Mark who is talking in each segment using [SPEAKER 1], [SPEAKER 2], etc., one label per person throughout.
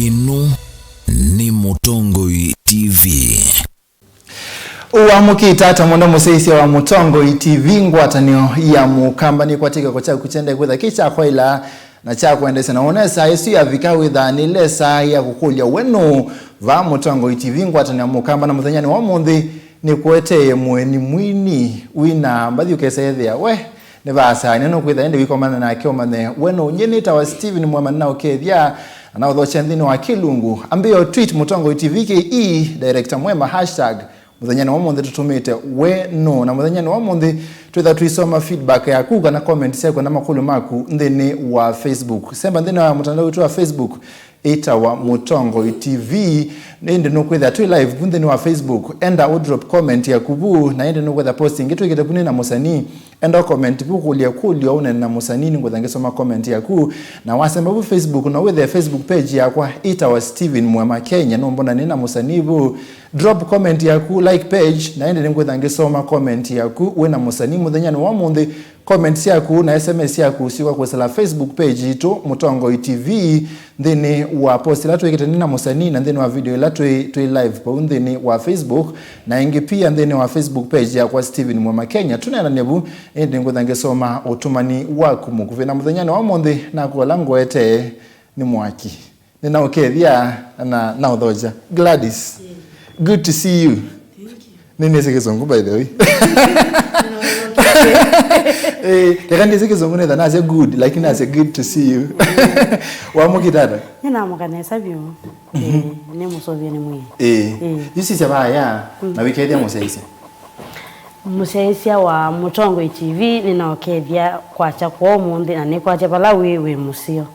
[SPEAKER 1] Inu ni Mutongoi TV.
[SPEAKER 2] Uamukitata mundo museisi wa Mutongoi TV ngwatanio ya mukambani kwa tika kwa chaku kuchende kwitha kicha kwa ila na chaku kuendese na onesa isi ya vika witha nilesa ya kukulia wenu va Mutongoi TV ngwatanio ya mukamba na muthanyani wa mundi ni kuete mweni mwini wina mbathi ukesethia we ne basa neno kwitha ende wikomana na akiomane wenu nyenita wa Steven Muema na okethia na udhocha ndini wa Kilungu ambio tweet Mutongoi TV ke director Muema muthanyani wa mundi tutumite wenu na muthanyani wa mundi twitha tuisoma feedback yaku kana comment yako na makulu maku ndini wa Facebook semba ndini wa mtandao wetu wa Facebook ita wa Mutongoi TV nende no kwetha tu live ndini wa Facebook enda drop comment yakubu na ende no kwetha posting gitu kitabuni na musani enda comment buku kulia une na musani ngotha ngesoma comment yaku na wasemba bu Facebook na with the Facebook page yakwa ita wa Steven Muema Kenya no mbona nina musani bu drop comment yaku like page na ende ngotha ngesoma comment yaku we na musani muthanyani wa mundi comment yaku na SMS yaku siwa kwa Facebook page ito Mutongoi TV ndini wa post la tuwekete nina musani na ndini wa video la tuwe live pa ndini wa Facebook na ingi pia ndini wa Facebook page ya kwa Steven Muema Kenya tunaenda nebu ende ngotha ngesoma utumani waku mukuvena muthanyani wa mundi na kwa lango ete ni mwaki nina okethia na udhoja Gladys. Yeah. Good to see you. Thank you. Nini sikizungu by the way. Yakandi sikizungu netha na say good like na say good to see you. Wa mukitata.
[SPEAKER 3] Nina mukanesa byo. Ne musovye ni mwi.
[SPEAKER 2] Yisi sabaya na wikethia museisi.
[SPEAKER 3] Museisi wa Mutongoi TV ninaokethia kwacha kwa mundi na ni kwacha pala wewe musio.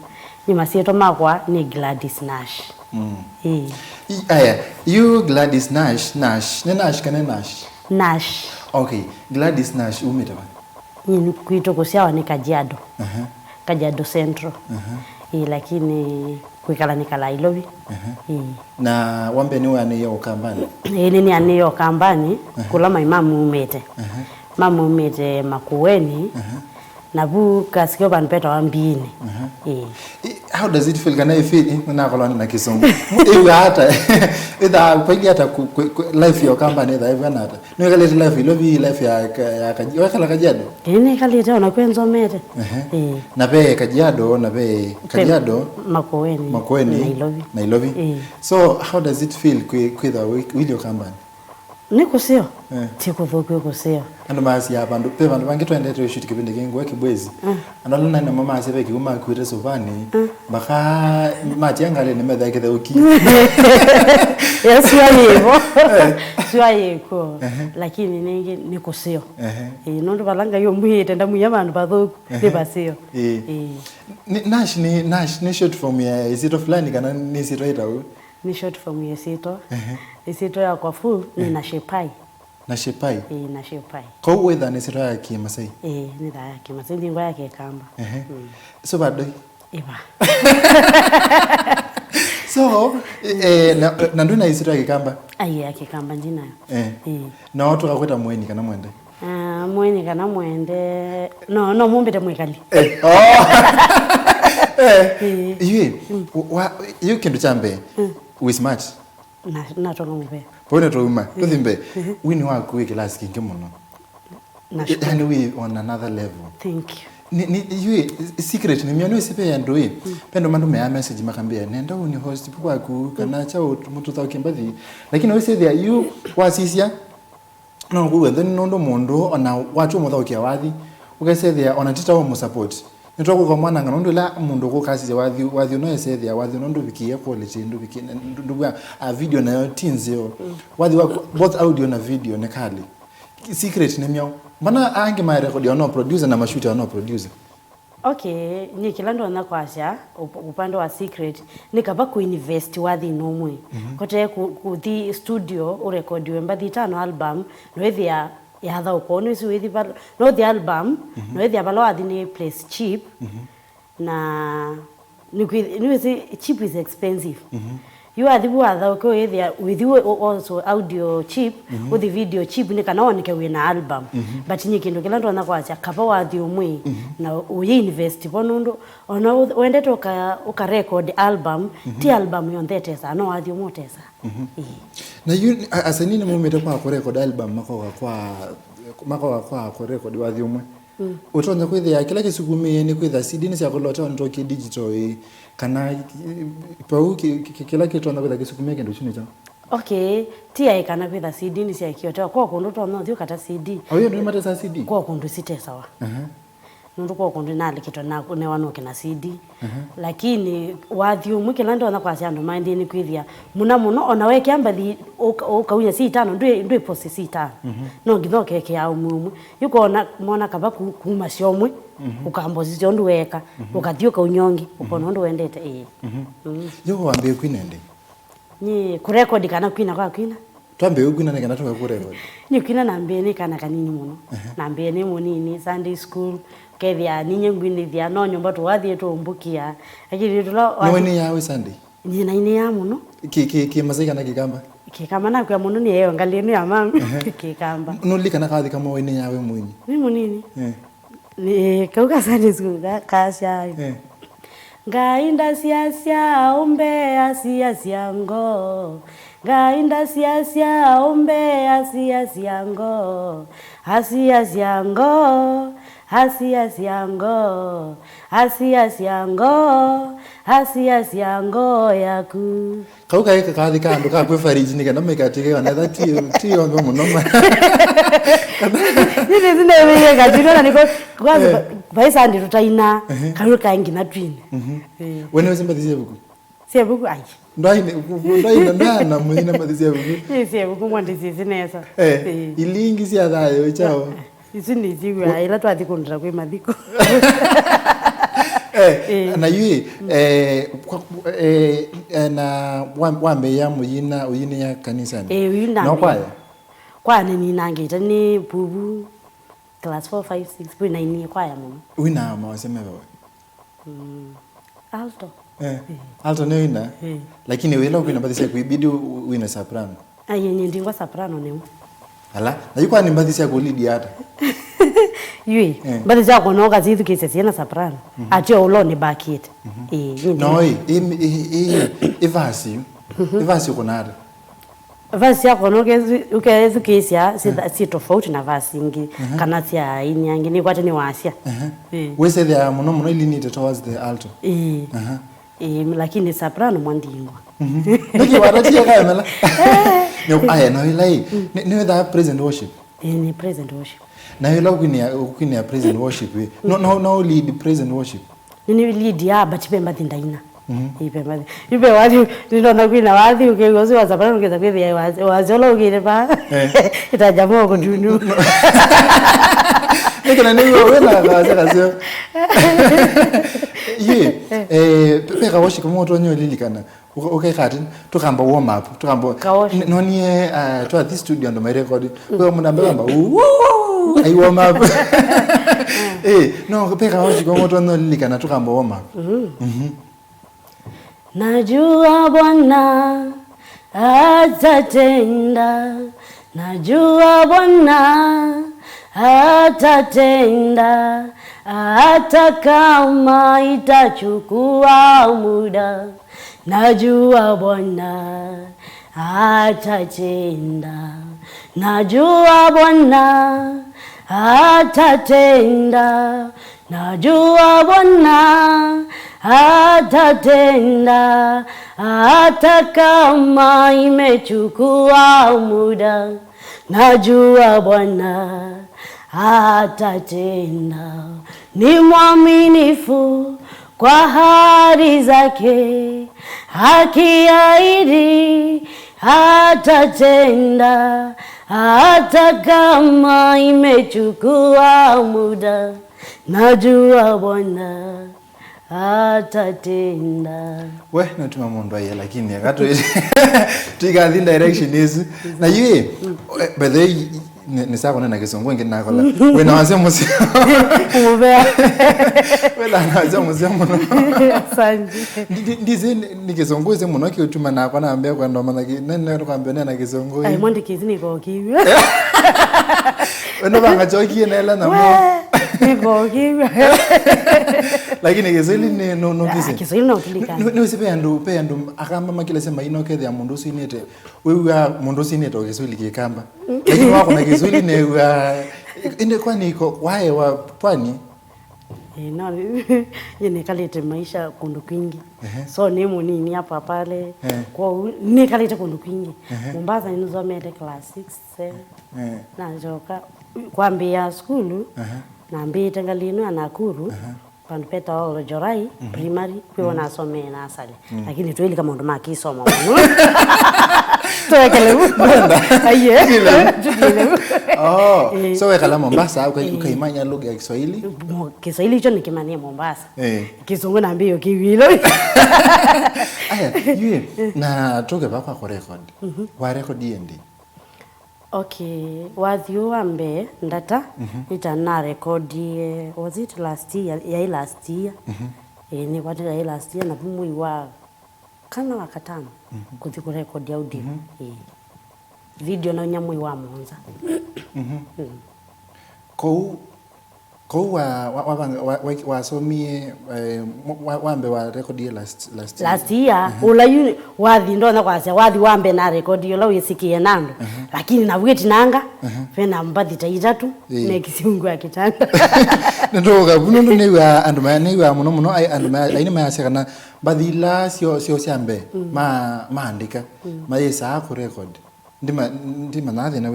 [SPEAKER 3] Ni masieto makwa ni Gladys Nash.
[SPEAKER 2] Aya, you Gladys Nash. Ne Nash kana Nash?
[SPEAKER 3] Nash.
[SPEAKER 2] Okay, Gladys Nash umita ba?
[SPEAKER 3] Ni kuito kusiawa ni Kajiado. Kajiado Central. Lakini kuikala nikala Ilobi.
[SPEAKER 2] Na wambe ni wani ya ukambani?
[SPEAKER 3] Ni ani ya ukambani kula maimamu umete. Mamu umete makuweni. Na bu kasikio banpeta wambini.
[SPEAKER 2] How does it feel? Kana feel na koloni na Kisungu. Iwe hata ida pegi hata life ya company ida iwe hata. Ni kale life Ilobi life ya Kajiado.
[SPEAKER 3] Ni kale tena kwenzo mete.
[SPEAKER 2] Na be Kajiado na be Kajiado
[SPEAKER 3] Makueni
[SPEAKER 2] na Ilobi. So how does it feel with your company?
[SPEAKER 3] Niko sio. Tiko thoko ko sio.
[SPEAKER 2] Ando masi ya bandu pe bandu bangi twende to shoot kipindi kingu kibwezi. Ando na mama asebe ki uma kwire sovani. Baka maji angale ne medha kitha uki.
[SPEAKER 3] Yes wayevo. Swayeko. Lakini ningi niko sio. Nondo balanga yo muhite ndamuya bandu bathoku ne basio.
[SPEAKER 2] Nash ni short form ya isito fulani kana ni sito itawo.
[SPEAKER 3] Ni short form ya sito. Isito ya kwa full ni Nashepai.
[SPEAKER 2] Nashepai?
[SPEAKER 3] Nashepai.
[SPEAKER 2] Kwa uwetha ni sito ya Kimasai?
[SPEAKER 3] Ni da ya Kimasai ndingo ya Kikamba.
[SPEAKER 2] So bado?
[SPEAKER 3] Iba.
[SPEAKER 2] So, na nduna isito ya Kikamba?
[SPEAKER 3] Ya Kikamba njina.
[SPEAKER 2] Na watu kakweta mweni kana mwende?
[SPEAKER 3] Mweni kana mwende. No, mumbete mwekali.
[SPEAKER 2] You kindu chambe we smart
[SPEAKER 3] na tonga mbe
[SPEAKER 2] pone toma kuthimbe wini wako we class kinge muno and we on another level.
[SPEAKER 3] Thank you.
[SPEAKER 2] Ni secret ni miano isipe ya ndoi pendo mandu me message makambia nenda uni host kwaku kana cha mutu taukimbathi lakini we say there you wasisia no kuwe then nondo mondo ona watu muthokia wathi ugesethia ona tita wo support nitoko kwa mwana ngano ndula mundu ko kasi wathi no esethia wathi no ndubikie quality ndubikie ndubwa a video na yo tinzio wathi both audio na video ne kali secret ne myo mana ange my record no producer na mashuti no producer.
[SPEAKER 3] Okay, ni kilando na kwasha upande wa secret nikaba kuinvest wathi nomwe kote ku the studio urekodiwe mbathi tano album no ethia ya tha ukono si wethi ba no the album no ethia balo athi ni place cheap na ni wethi cheap is expensive you are the one ko with you also audio chip with the video chip ni kana onike wina album but ni kindu kila ndo na kwacha kapa wathi umwe na uyi invest bonundo ona wende toka uka record album ti album yonthetesa no wathi umotesa
[SPEAKER 2] na you asanini mumete kwa record album mako kwa record wathi umwe utonza kwithia kila kisugumie ni kwithia CD ni cia kulota ndoki digital kana pau kila kitu tonza kwithia kisugumie kendo chini cha
[SPEAKER 3] okay tia kana kwithia CD ni cia kiota kwa kundu tonza thio kata CD
[SPEAKER 2] oyo ndio mata CD
[SPEAKER 3] kwa kundu sitesa wa nundu kwa kundu nali kitu na ne wanoke na CD lakini wathi umwe kila ndo na kwa cia ndo mind ni kwithia muno ona we kiambathi ukaunya C5 ndwe post C5 no ngithoke ke ya umwe yuko na mona kaba kuma ciomwe ukambozi cio ndu weka ukathiuka unyongi ukona ndu wendete
[SPEAKER 2] yo wambe kwinende
[SPEAKER 3] ni kurekodi kana kwina kwa kwina
[SPEAKER 2] twambe kwina ne kana tuwe kurekodi
[SPEAKER 3] ni kwina na mbene kana kanini muno na mbene munini Sunday school kevya ninye ngwini thia no nyumba twathie tumbukia akiri tulo
[SPEAKER 2] no ni yawe Sunday
[SPEAKER 3] ni na ine ya muno
[SPEAKER 2] ki mazika na kikamba
[SPEAKER 3] kikamba na kwa muno ni yeyo ngalini ya mama kikamba
[SPEAKER 2] no likana kathi kama wene yawe munyi
[SPEAKER 3] ni munini ni kauka Sunday school kasha ngainda siasia ombe asiasiango ngainda siasia ombe asiasiango asiasiango asiasiango asiasiango asiasiango yaku
[SPEAKER 2] kauka kathi kandu ka kwe fariji ni kana mekatike ona that ti on muno ma
[SPEAKER 3] ni zine ngajira niko kwaza baisa ndi tutaina karuka ingina twini
[SPEAKER 2] wene wesimbathisia buku
[SPEAKER 3] sebuku ai
[SPEAKER 2] ndai na mwina mathisia buku
[SPEAKER 3] sebuku mwandi sizinesa
[SPEAKER 2] ilingi cia thayo chao
[SPEAKER 3] isini zigwa ila twathi kundira kwe mathiko
[SPEAKER 2] na yui na wambe ya muyina uyini ya kanisa
[SPEAKER 3] no kwa ni nangita ni bubu class 4 5 6 bina ni kwa ya muno
[SPEAKER 2] wina mawaseme wewe
[SPEAKER 3] alto
[SPEAKER 2] alto ne wina lakini wewe leo kunabathisia kuibidi wina soprano
[SPEAKER 3] ayenye ndingwa soprano ne
[SPEAKER 2] ala na yuko ni mbathisia ku lead hata
[SPEAKER 3] yui mbathisia ko no gazithi kise siena soprano atio ulone bucket
[SPEAKER 2] no ivasi kunara
[SPEAKER 3] vasi yako no ukezi kisia si tofauti na vasi ingi kana tia ini yangi ni kwate ni wasia
[SPEAKER 2] wese there muno ilinite towards the alto
[SPEAKER 3] lakini soprano mwandingwa
[SPEAKER 2] niki waratia kaya mela no aya no ilai ni the present worship
[SPEAKER 3] ni present worship
[SPEAKER 2] na yela ukini present worship no lead present worship
[SPEAKER 3] ni lead ya but pemba tindaina ipe wadi ndio kwina wadi ukegozi wa soprano keza kwithia wazolo ukire pa itajamo ko dunu
[SPEAKER 2] nikana niwe wena kaza peka washi kama watu wanyo lilikana okay kati tukamba warm up tukamba nonie to this studio ndo my record kwa mnambamba ai warm up no peka washi kama watu wanyo lilikana tukamba warm up
[SPEAKER 3] najua Bwana atatenda najua Bwana atatenda hata kama itachukua muda najua Bwana atatenda najua Bwana atatenda najua Bwana atatenda hata kama imechukua muda najua Bwana atatenda ni mwaminifu kwa ahadi zake akiahidi atatenda hata kama imechukua muda najua Bwana atatenda
[SPEAKER 2] we natuma mundu aye lakini akato tuigathi direction is na yeye by the ni sawa na kizungu ngine nakola we na wazee musi
[SPEAKER 3] ubea
[SPEAKER 2] wela na wazee musi muno
[SPEAKER 3] asante
[SPEAKER 2] ndize ni kizungu ze muno kiutuma na kwa naambia kwa ndo maana nene kwambia na kizungu
[SPEAKER 3] ai monde kizini ko kiwi
[SPEAKER 2] wena banga joki na ela na mo
[SPEAKER 3] ko kiwi
[SPEAKER 2] lakini kizili ni no kisi
[SPEAKER 3] kizili no kilika
[SPEAKER 2] ni usipe andu akamba makile sema inoke ya mundu sinete wewe mundu sinete okizili kikamba lakini wako na kizili ne inde kwani iko wae wa pwani
[SPEAKER 3] no yene kalete maisha kundu kwingi so ni munini hapa pale kwa ni kalete kundu kwingi Mombasa ninzomete class 6 7 na joka kwambia skulu na mbita ngalino anakuru panpeta wao Jorai primary kwa nasomea na asali lakini tuili kama ndo makisoma mno tuwekele aye
[SPEAKER 2] so wekala Mombasa ukaimanya lugha ya Kiswahili
[SPEAKER 3] Kiswahili hicho nikimania Mombasa Kizungu na mbio kiwilo
[SPEAKER 2] aya yeye na toke baba kwa record wa record yendi
[SPEAKER 3] okay wathio ambe ndata ita na record was it last year ya last year ni kwa ya last year na pumui wa kana wakatano kuthi ku record audio video na nyamui wa Monza ko wa somie wambe wa record last year ula yu wathi ndona kwasya wathi wambe na record yo lawe sikie nando lakini na weti nanga fena mbathi taitatu ne kisungu ya kitanda
[SPEAKER 2] ndoga buno ne wa andu mane wa muno ai andu mane ma yakana badila sio siambe ma andika ma yesa ku record ndima nathi na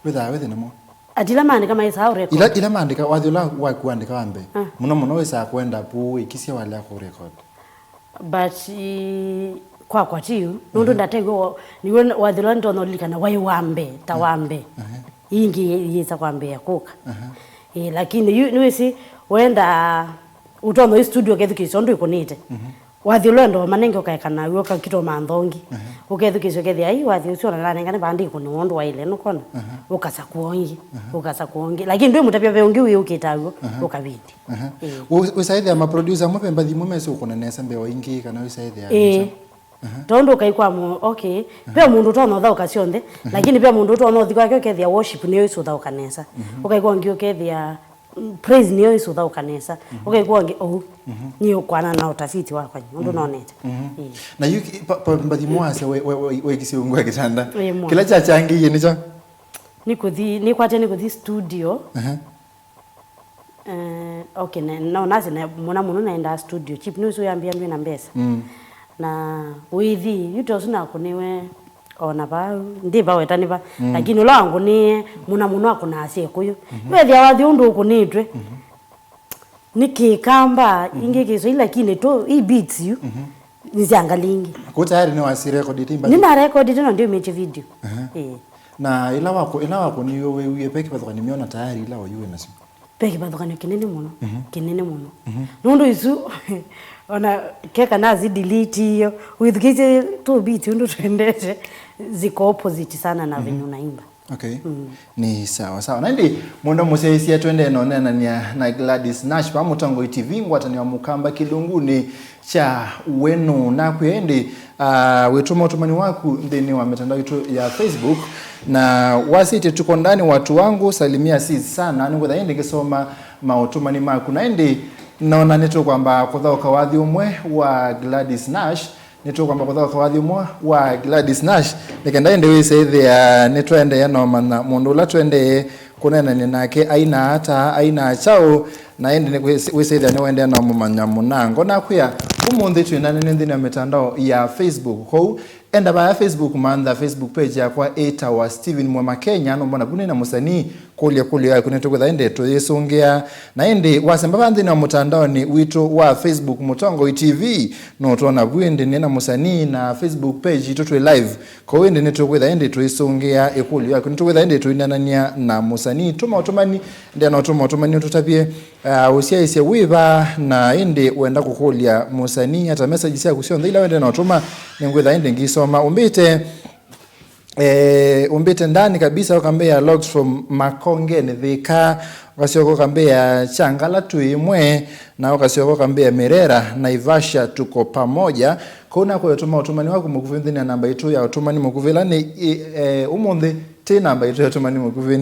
[SPEAKER 2] without namo
[SPEAKER 3] adila maandika maisa au record
[SPEAKER 2] ila maandika wadhula wa kuandika wambe muno wesa kwenda pu ikisia wala ku record
[SPEAKER 3] but kwa tiu ndo ndatego niwe wadhula ndo nolikana wai wambe tawambe ingi yesa kwambe yakuka lakini niwesi wenda utono studio kethukiso ndo ikonite wathilo ndo manenge ukaekana yoka kito mandongi ukethukiswe kethi ai wathi ucio na nengane bandi ko ndondo wa ile no kona ukasa kuongi lakini ndio mutapia veongi uyu ukitago ukabindi
[SPEAKER 2] usaidhi ama producer mwe mbathi mwe meso kuna nesa mbeo ingi kana usaidhi ya
[SPEAKER 3] tondo kaikwa mu okay pia mundu tono tha ukasionde lakini pia mundu tono thikwa kethi ya worship niyo iso tha ukanesa ukaikwa ngio kethi ya praise niyo iso tha ukanesa ukaikwa ngi niyo kwana na utafiti wako ndo naonete
[SPEAKER 2] na yuki mbathi mwase we kisiungu ya kitanda kila chachangi yeni cho
[SPEAKER 3] ni kuthi studio okay no nazi na mwana muno naenda studio chip news uyambia mbi na mbesa na withi yutosuna kuniwe ona ba ndiba wetaniba lakini ulangu ni muna muno akuna asie kuyo wethi awathi undu ukunitwe nikikamba ingekezo lakini to i beats you niziangalingi
[SPEAKER 2] ko tayari ni wasi record timba
[SPEAKER 3] nina record tena ndio meche video
[SPEAKER 2] na ila wako ni wewe peke badhani nimeona tayari ila wewe na simu
[SPEAKER 3] peke badhani kinene muno nondo isu ona keka nazi delete hiyo with kise to beat ndo tuendete ziko opposite sana na venye unaimba
[SPEAKER 2] okay ni sawa na ndi mundo museisia twende nonena na Gladys Nash pa Mutongo TV ngwatani wa mukamba kilunguni cha wenu na kwendi wetuma utumani waku ndeni wa mitandao yetu ya Facebook na wasite tuko ndani watu wangu salimia sisi sana ningo dhaende kisoma mautumani maku na ndi naona neto kwamba kudhao kawadhi umwe wa Gladys Nash neto kwamba kudhao kawadhi umwe wa Gladys Nash nikenda ende wese ya neto ende ya nomana mundula twende kunena ninake aina chao na ende wese ya niwende na mumanya munango na kuya umundi twina nende na mitandao ya Facebook ho enda ba Facebook manda Facebook page ya kwa Eta wa Steven Muema Kenya no mbona bune na musani kule ya kunetoko ende to yesongea na ende wasamba bandi na mtandao ni wito wa Facebook Mutongo TV no tona bwende nena musani na Facebook page to live ko ende netoko ende to yesongea ekuli ya kunetoko ende to inanania na musani tuma otomani ende na otomani tutapie usiaise wiva na ende wenda kukulia musani hata message sia kusionda ila wende na otoma ngwetha ende ngisoma umbite umbite ndani kabisa ukambia logs from Makongeni Thika, ukasioko kambia Changala tuimwe, na ukasioko kambia Mirera Naivasha tuko pamoja. Kuna kwa utumani wako mukuvi na namba itu ya utumani mukuvi lani umundi ti namba itu ya utumani mukuvi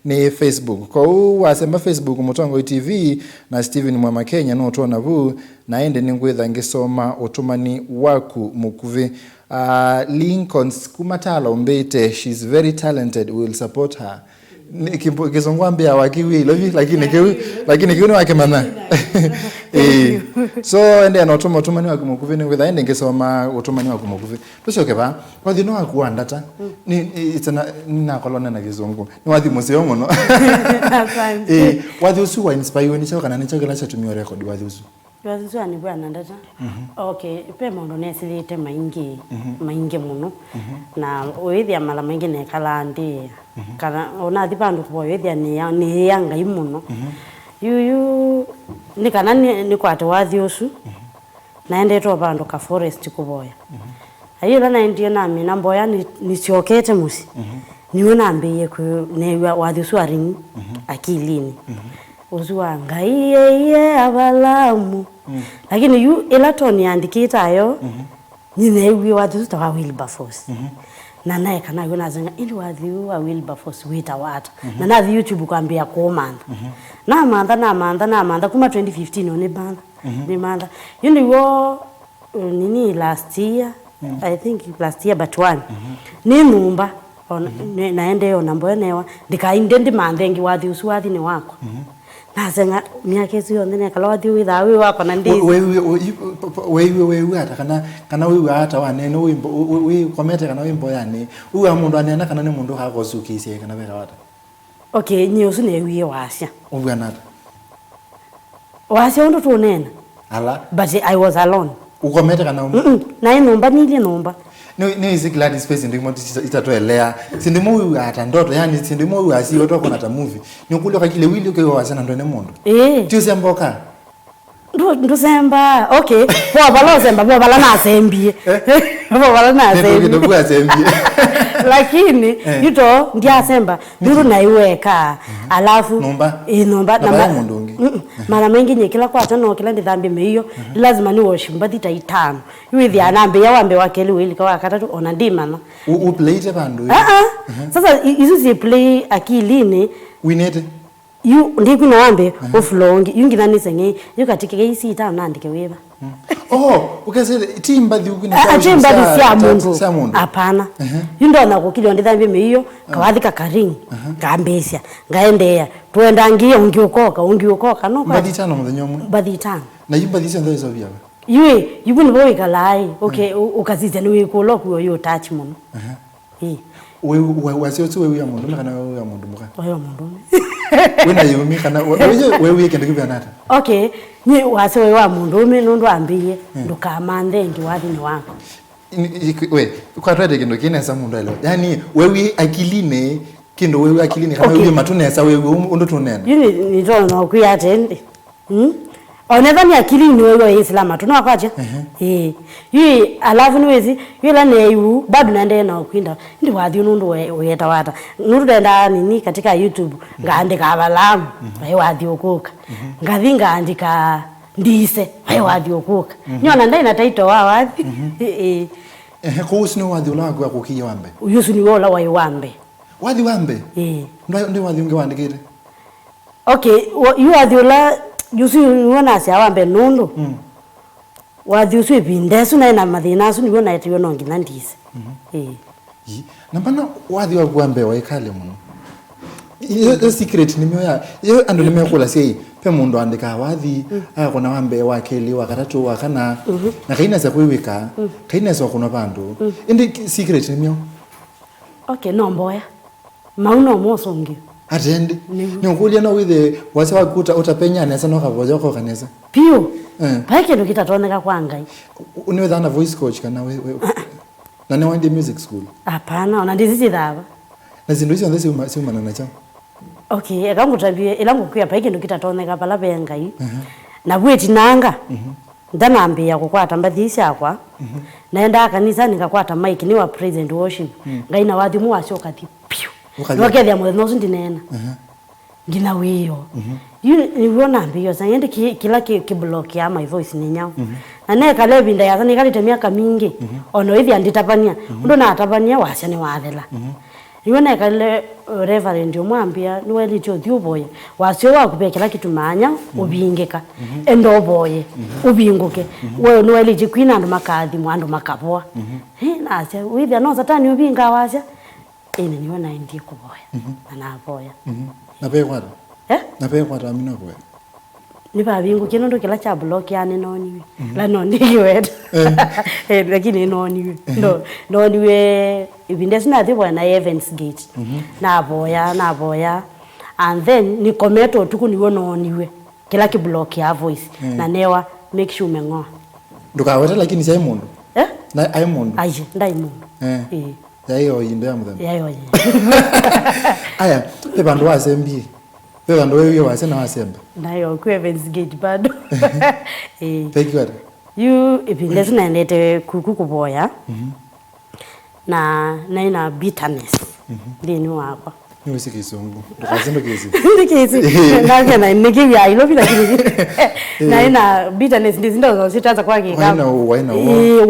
[SPEAKER 2] ni Facebook. Kwa wasemba Facebook Mutongo TV na Steven Muema Kenya no tuona vu na ende ningwitha ngisoma utumani waku mukuvi. Lincoln kumatala umbete, she's very talented, we will support her. Kizongwambia wakiwi lovi lakini kiuni wake mama. So ende anotoma utumani waku mukuvi ni witha ende ngisoma utumani waku mukuvi. Tushoke ba wathi no akuandata ni itana na kolona na kizungu ni wathi museo muno. Wathi usu wa inspire ni choka na ni choka la chatumio record wathi usu
[SPEAKER 3] Wazizo ani bwana ndata. Okay, pe mondo nesite maingi muno. Na oithia mala maingi ne kala ndi. Kana ona dipandu ko oithia ni yanga imuno. Yu ni kana ni kwate wathi usu. Naende to bandu ka forest kuboya. Ayira na ndio na mina mboya ni siokete musi. Niona ambiye ku ne wathi usu aringi akilini. Uzua ngaiye abalamu lakini yu elatoni andikita ayo nyine wathi utawa Wilberforce na naye kana yona zenga ili wathi wa Wilberforce wita wata na nathi YouTube kwambia komanda na manda kuma 2015 one banda ni manda yuni wo nini last year I think last year but one ni numba naende yo nambo enewa ndikainde ndi mandengi wathi uswathi ni wako nazenga miaka hiyo ndene kalawadi witha we wako na ndizi
[SPEAKER 2] we hata kana we hata wanene we komete kana wimbo yani uwa mundu anena kana ne mundu hakosukise kana vera wata
[SPEAKER 3] okay nyosu ne wiye wasya
[SPEAKER 2] uwa nata
[SPEAKER 3] wasya ndo tunena
[SPEAKER 2] ala
[SPEAKER 3] but I was alone
[SPEAKER 2] ukomete kana
[SPEAKER 3] na inomba nili nomba
[SPEAKER 2] ni hizi Gladys space ndimo itatoelea sindimo huyu hata ndoto yani sindimo huyu asi watu wako na movie ni ukule kwa kile wili ukiwa wasana ndo ne mundu tio semboka
[SPEAKER 3] ndo semba okay bo balo semba bo bala na sembie bo bala na sembie
[SPEAKER 2] ndo kwa sembie
[SPEAKER 3] lakini yuto ndia semba nduru na iweka alafu nomba
[SPEAKER 2] na mundungi
[SPEAKER 3] mara mengi nyekila kwa tano kila ndambe meyo lazima ni worship mbadita itano yuithi anambe ya wambe wakeli wili kwa katatu ona ndima na
[SPEAKER 2] play te bandu
[SPEAKER 3] sasa izo si play akilini
[SPEAKER 2] winete
[SPEAKER 3] yu ndiku na wambe oflongi yungina nisenge yukatike isi itano nandike weba
[SPEAKER 2] ukasele timba di ukuni
[SPEAKER 3] timba di sia mundu hapana yundo na kukili ndambe meyo kawathi kakaring kambesya ngaendeya tuenda ngiyo ungiokoka no
[SPEAKER 2] kwa baditano mudanyomwe
[SPEAKER 3] baditano
[SPEAKER 2] na yimba disa ndo izo byaba
[SPEAKER 3] yubuni boy kalai okay ukazize ni wikulo kuyo yo touch muno
[SPEAKER 2] we wasio we ya mundu kana we ya mundu muka
[SPEAKER 3] oyo mundu
[SPEAKER 2] wena yumi kana we kende kubya nata
[SPEAKER 3] okay ni wasio we wa mundu nundu ambiye ndukamande ngi wathi ni wako
[SPEAKER 2] we kwa twede kindo kinesa mundu alo yani wewe akiline kindo wewe akilini kama wewe matunesa wewe ndo tunena
[SPEAKER 3] yini ni tono kuyatende oneva ni akilini wewe Islam tuna kwacha yi alafu niwezi yela neyu bado naende na kwinda ndi wathi nundu weta wata nundu denda nini katika YouTube ngaandika abalamu wathi okuka ngathinga andika ndise wathi okuka nyona ndai na title wa wathi
[SPEAKER 2] kuhusu ni wathi ula kwa kukia wambe
[SPEAKER 3] yusu ni wola wa wambe
[SPEAKER 2] wathi wambe ndio wathi ungewandikire
[SPEAKER 3] okay you wathi ula yusu niona sia wambe nundu wathi usu bindesu na ina mathina asu niona etiyo no ngina ndise
[SPEAKER 2] na bana wathi wa wambe wa ikale muno the secret ni moya yo ando ni mekula sei pe mundu andika wathi akona wambe wa keli wa katatu wa kana na kaina za kuiwika kaina za kuna bandu indi secret ni myo
[SPEAKER 3] okay no mboya mauno mosongi
[SPEAKER 2] atende ni ukulia na withe wase wakuta utapenya nesa no kavoja ko kanesa
[SPEAKER 3] pio pake ndo kitatoneka kwa ngai
[SPEAKER 2] uniwe thana voice coach kana we na ne wande music school
[SPEAKER 3] hapana ona ndizi dhava
[SPEAKER 2] na zindu hizo ndese umana na chao
[SPEAKER 3] okay akangu tabie elangu kuya pake ndo kitatoneka pala pe ngai na bweti nanga ndanambia kukwata mbathisi akwa naenda kanisa nikakwata mic ni wa present worship ngaina wathimu wacoka thi wakethia muthenya ucio ndinena ngina wiyo niwona mbio sanyende kila kiblock ya my voice ni nyao na neka lebinda ya sani kalite miaka mingi ono hivi anditapania ndo na atapania wasya ni wathela niwona kale reverend omwambia ni weli tyo thiuboye wasyo wa kupekela kitu manya ubingeka endo boye ubinguke we ni weli jikwina ndo makathi mwandu makapwa na asya withia no satani ubinga wasya niwona ndi kuboya na boya
[SPEAKER 2] na pe kwata na pe kwata amina kwa
[SPEAKER 3] ni babingu kinondo kila cha block ya noniwe la noniwe lakini noniwe noniwe ibinde sina thibo na Evans Gate na boya and then ni kometo tuku niwo noniwe kila ki block ya voice na newa make sure mengo
[SPEAKER 2] ndukaweta lakini sai mundu na ai mundu
[SPEAKER 3] aje ndai mundu
[SPEAKER 2] yayo yinde ya mudhambi
[SPEAKER 3] yayo
[SPEAKER 2] aya ebandu wasembi ndo wewe wase na wasemba
[SPEAKER 3] nayo ku Evans Gate bado
[SPEAKER 2] thank you
[SPEAKER 3] you ibindes na ndete kukuboya na ina bitterness ndini wako
[SPEAKER 2] ni usikizungu ndikazendo kezi
[SPEAKER 3] na niki ya ilo bila kile na ina bitterness ndizindo zositaza kwake
[SPEAKER 2] kama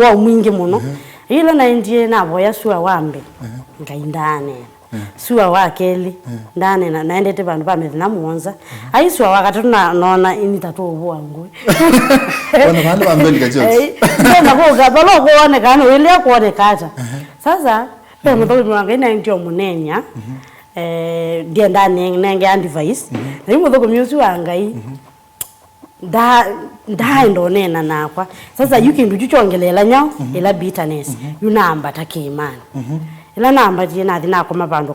[SPEAKER 3] wa mwingi muno ilo na ndie na boya sura wambe ngaindane suwa wakeli ndane na naendete bantu bamethina muonza aiswa wakati naona ini tatu obwangu
[SPEAKER 2] wana bantu bambeli kajozi
[SPEAKER 3] na boga balo kuone kana ile kuone kata sasa pema to mwanga ina ndio munenya ndiye ndane nenge andivice na yimo to kumyusi wangai nda ndo nena nakwa sasa yukindu chuchongelela nyao ila bitterness yunamba takimana ila namba jina thina kwa mabandu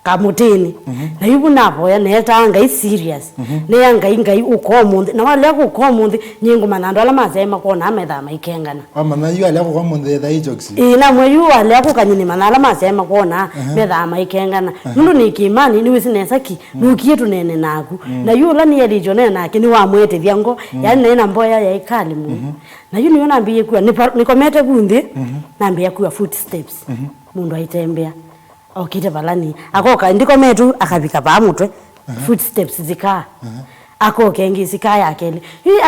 [SPEAKER 3] ka mutini na yubu napo ya neta ngai serious ne ngai ukomunde na wale ko ukomunde nyingo manando ala mazema kona ametha maikengana
[SPEAKER 2] ama na yu ale ko munde tha ijokisi
[SPEAKER 3] na mwe yu ale ko kanyini manala mazema kona metha maikengana nundu ni kimani ni wisinesa ki nukietu nene naku na yu la ni elijo nena kini wa mwete vyango yani nena mboya ya ikali mu na yu niona mbiye kuwa nikomete kundi na mbiye kuwa footsteps mundu aitembea okite balani akoka ndiko metu akabika ba mutwe footsteps zika akoke ngisika yakele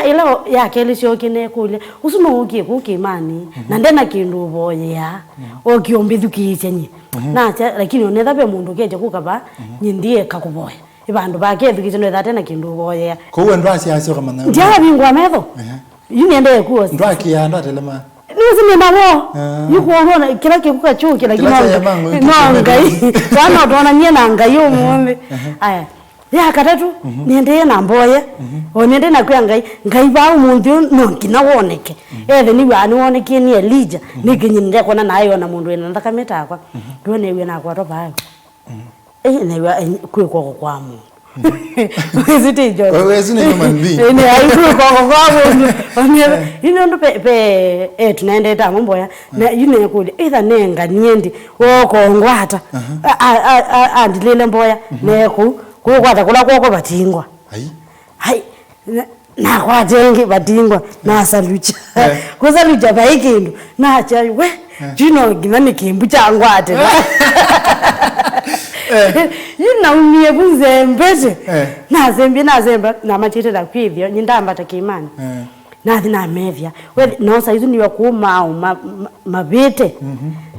[SPEAKER 3] ilo yakele shokine kule usunoki kukimani na ndena kindu boya okiombithukiise nyi nacha lakini onetha be mundu keje kukaba nyindie kakuboya ibandu bakethukise no thatena kindu boya
[SPEAKER 2] ko ndo asiasyo kama na
[SPEAKER 3] ndia bingwa metho yuniende kuo
[SPEAKER 2] ndo akianda telema
[SPEAKER 3] Nisi nabo yuko unaona kila kikuka chuki lakini no ngai sana tuona nyie na ngai umwe aya ya katatu niende na mboye onende na kwa ngai ba umuntu no kinawoneke ethe ni bani woneke ni Elijah nikinyinde kona nayo na mundu ena ndakameta akwa ndone we na kwa topa na kwe kwa mu Wezite jo.
[SPEAKER 2] Wewe ni human being.
[SPEAKER 3] Ni aibu kwa ino ndo pe tunaenda ta mambo ya na yine kule either nenga niendi woko ngwata andilele mboya neku kwata kula kwako batingwa hai na kwa jengi batingwa na salucha kusalucha baikindu na acha we jino ginani kimbu changwate yina umie bunzembeze nazemba na machete da kwivyo nyindamba takimani nathi na mevya we no saizu ni wakuma mabete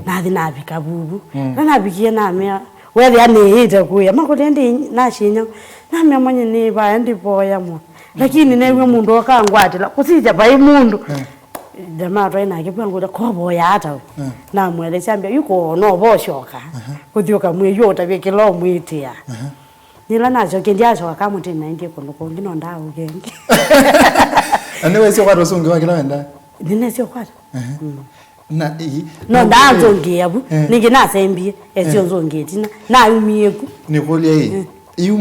[SPEAKER 3] nathi na bikabubu na bikie na me we ya niita kuya makotendi na shinya na me mwenye ni ba ndi boya mo lakini newe mundu akangwatela kusija bai mundu jamaa twaina kipangula ko boya hata na mwele chambia yuko no boshoka kuthioka mweyo tabekelo mwitia nila nacho kendiacho akamuti 90 kono ngino ndawo kengi
[SPEAKER 2] anewe sio kwa rosungi wa kila wenda
[SPEAKER 3] nine sio kwa
[SPEAKER 2] na
[SPEAKER 3] no ndazo ngiyabu ningi nasembie esio nzongeti na umieku
[SPEAKER 2] ni kolia hii iyo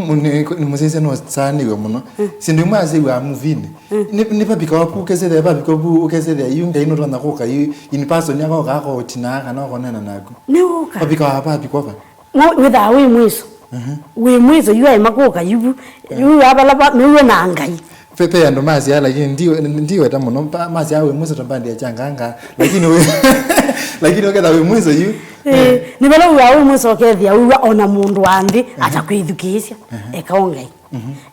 [SPEAKER 2] ni musese no tsani we muno sindu mwaze wa muvini ni papika wapu kesede papika bu kesede iyo ngai no rana koka iyo in person yako kako tina kana konena nako
[SPEAKER 3] ne uka
[SPEAKER 2] papika hapa pikwa
[SPEAKER 3] witha we mwiso we mwiso yu ai makoka yu abalaba niwe na ngai
[SPEAKER 2] pepe ando mazi ya lakini ndio hata muno mazi yawe mwizo tambandi ya changanga lakini oketha we mwizo yu
[SPEAKER 3] ni bala uwa mwizo okethia uwa ona mundu andi atakwithukisha ekaongai